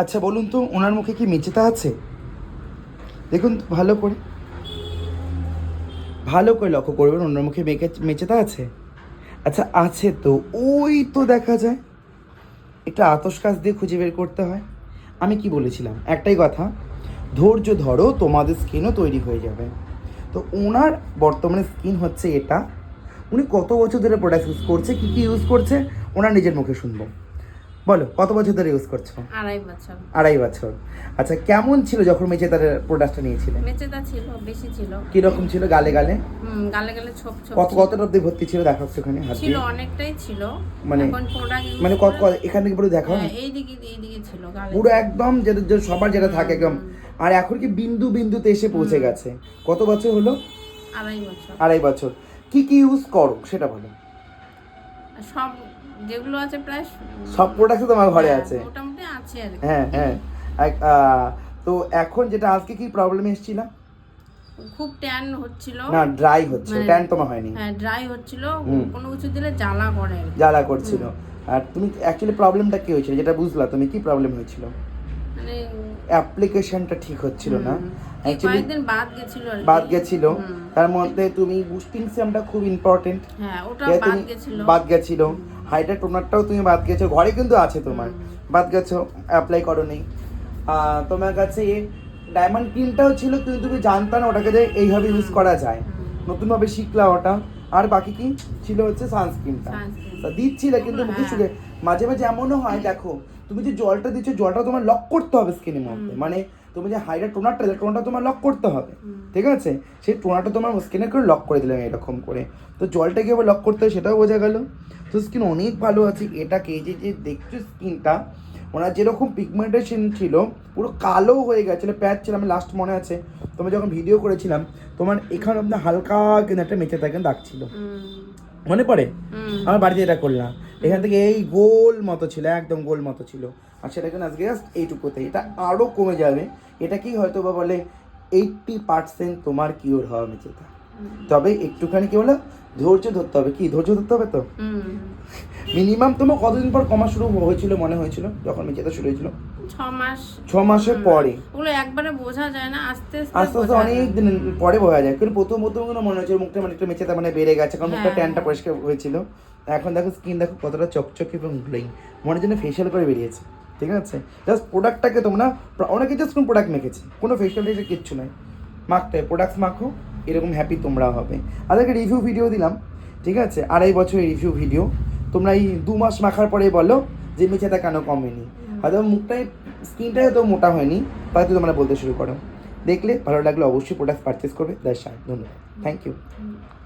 আচ্ছা বলুন তো, ওনার মুখে কি মেচেতা আছে? দেখুন তো ভালো করে, ভালো করে লক্ষ্য করবেন, ওনার মুখে মেচেতা আছে? আচ্ছা আছে তো, ওই তো দেখা যায়। একটু আতশ কাচ দিয়ে খুঁজে বের করতে হয়। আমি কি বলেছিলাম, একটাই কথা, ধৈর্য ধরো, তোমাদের স্কিনও তৈরি হয়ে যাবে। তো ওনার বর্তমানে স্কিন হচ্ছে এটা। উনি কত বছর ধরে প্রোডাক্ট ইউজ করছে, কী কী ইউজ করছে ওনার নিজের মুখে শুনবো। বলো, কত বছর ধরে ইউজ করছো? 2.5 বছর। 2.5 বছর। আচ্ছা, কেমন ছিল যখন মেচেদারের প্রোডাক্টটা নিয়েছিলেন? মেচেদা ছিল, বেশি ছিল। কীরকম ছিল গালে গালে? গালে গালে ছোপ ছোপ কতটা অব্দি ভর্তি ছিল দেখাচ্ছ ওখানে হাত ছিল, দিয়ে? অনেকটাই ছিল। মানে এখন প্রোডাক্ট ইউজ মানে কত এখান থেকে পুরো দেখাও না। এইদিকে ছিল গালে। পুরো একদম যেটা যে সবার যেটা থাকে একদম। আর এখন কি বিন্দু বিন্দুতে এসে পৌঁছে গেছে। কত বছর হলো? 2.5 বছর। 2.5 বছর। কি কি ইউজ করো সেটা বলো। সব যেগুলো আছে প্রায় সব প্রোডাক্ট তোমার ঘরে আছে? মোটামুটি আছে আর কি। হ্যাঁ হ্যাঁ। তো এখন যেটা আজকে কি প্রবলেম এসেছিল? খুব ট্যান হচ্ছিল। না, ড্রাই হচ্ছে, ট্যান তোমার হয়নি? হ্যাঁ, ড্রাই হচ্ছিল। কোনো কিছু দিলে জ্বালা করে আর কি। জ্বালা করছিল। আর তুমি অ্যাকচুয়ালি প্রবলেমটা কি হয়েছিল যেটা বুঝলা তুমি, কি প্রবলেম হয়েছিল? মানে অ্যাপ্লিকেশনটা ঠিক হচ্ছিল না অ্যাকচুয়ালি, কয়েকদিন বাদ গেছিল আর কি। বাদ গেছিল। তার মধ্যে তুমি বুস্টিং সিরামটা খুব ইম্পর্টেন্ট, হ্যাঁ, ওটা তুমি বাদ গেছিল। হাইড্রা টোনারটাও তুমি বাদ গেছো, ঘরে কিন্তু আছে তোমার, বাদ গেছো, অ্যাপ্লাই করো নেই। তোমার কাছে ডায়মন্ড ক্রিমটাও ছিল, কিন্তু তুমি জানতা না ওটাকে যে এইভাবে ইউজ করা যায়, নতুনভাবে শিখলা ওটা। আর বাকি কি ছিল হচ্ছে সানস্ক্রিনটা দিচ্ছিলে, কিন্তু মুখে শুকে মাঝে মাঝে এমনও হয়, দেখো তুমি যে জলটা দিচ্ছ, জলটা তোমার লক করতে হবে স্কিনের মধ্যে। মানে তুমি যে হাইড্রা টোনারটা তোমার লক করতে হবে, ঠিক আছে? সেই টোনারটা তোমার স্কিনে করে লক করে দিলাম এরকম করে। তো জলটা কীভাবে লক করতে হয় সেটাও বোঝা গেল। তো স্কিন অনেক ভালো আছে। এটাকে যে যে দেখছো স্কিনটা, ওনার যেরকম পিগমেন্টেশন ছিল, পুরো কালো হয়ে গেছিলো, প্যাচ ছিল। আমি লাস্ট মনে আছে তোমার যখন ভিডিও করেছিলাম, তোমার এখানে আপনার হালকা কিন্তু একটা মেচে থাকেন দাগ ছিল, মনে পড়ে? আমার বাড়িতে এটা করলাম, এখান থেকে এই গোল মতো ছিল, একদম গোল মতো ছিল। আর সেটা কিন্তু আজকে জাস্ট এইটুকুতে, এটা আরও কমে যাবে। এটা কি হয়তো বা বলে 80% তোমার কিওর হওয়া মেচেটা। তবে একটুখানি কি বলো, ধৈর্য ধরতে হবে। কি ধৈর্য ধরতে হবে তো? মিনিমাম তোমার কতদিন পর কমা শুরু হয়েছিল মনে হয়েছিল যখন মেচেটা শুরু হয়েছিল? 6 মাস। 6 মাসের পরে? ওগুলো একবারে বোঝা যায় না, আস্তে আস্তে আস্তে অনেক দিন পরে বোঝা যায়। কিন্তু প্রথম কোনো মনে হচ্ছিল মুখটা মানে একটু মেচেটা মানে বেড়ে গেছে, কারণ মুখটা ট্যানটা পরিষ্কার হয়েছিল। এখন দেখো স্কিন দেখো কতটা চকচকে এবং গ্লোয়িং, মনে জন্য ফেশিয়াল করে বেরিয়েছে, ঠিক আছে? জাস্ট প্রোডাক্টটাকে তোমরা, অনেকে জাস্ট কোনো প্রোডাক্ট মেখেছে, কোনো ফেশিয়াল টেশিয়াল কিচ্ছু নয়, মাখতে প্রোডাক্টস মাখো, এরকম হ্যাপি তোমরা হবে। আজকে রিভিউ ভিডিও দিলাম, ঠিক আছে? 2.5 বছরের রিভিউ ভিডিও। তোমরা এই 2 মাস মাখার পরে বলো যে মেচেটা কেন কমেনি। হয়তো মুখটাই, স্কিনটাই হয়তো মোটা হয়নি, হয়তো তোমরা বলতে শুরু করো। দেখলে ভালো লাগলে অবশ্যই প্রোডাক্ট পারচেস করবে। That's all. ধন্যবাদ, থ্যাংক ইউ।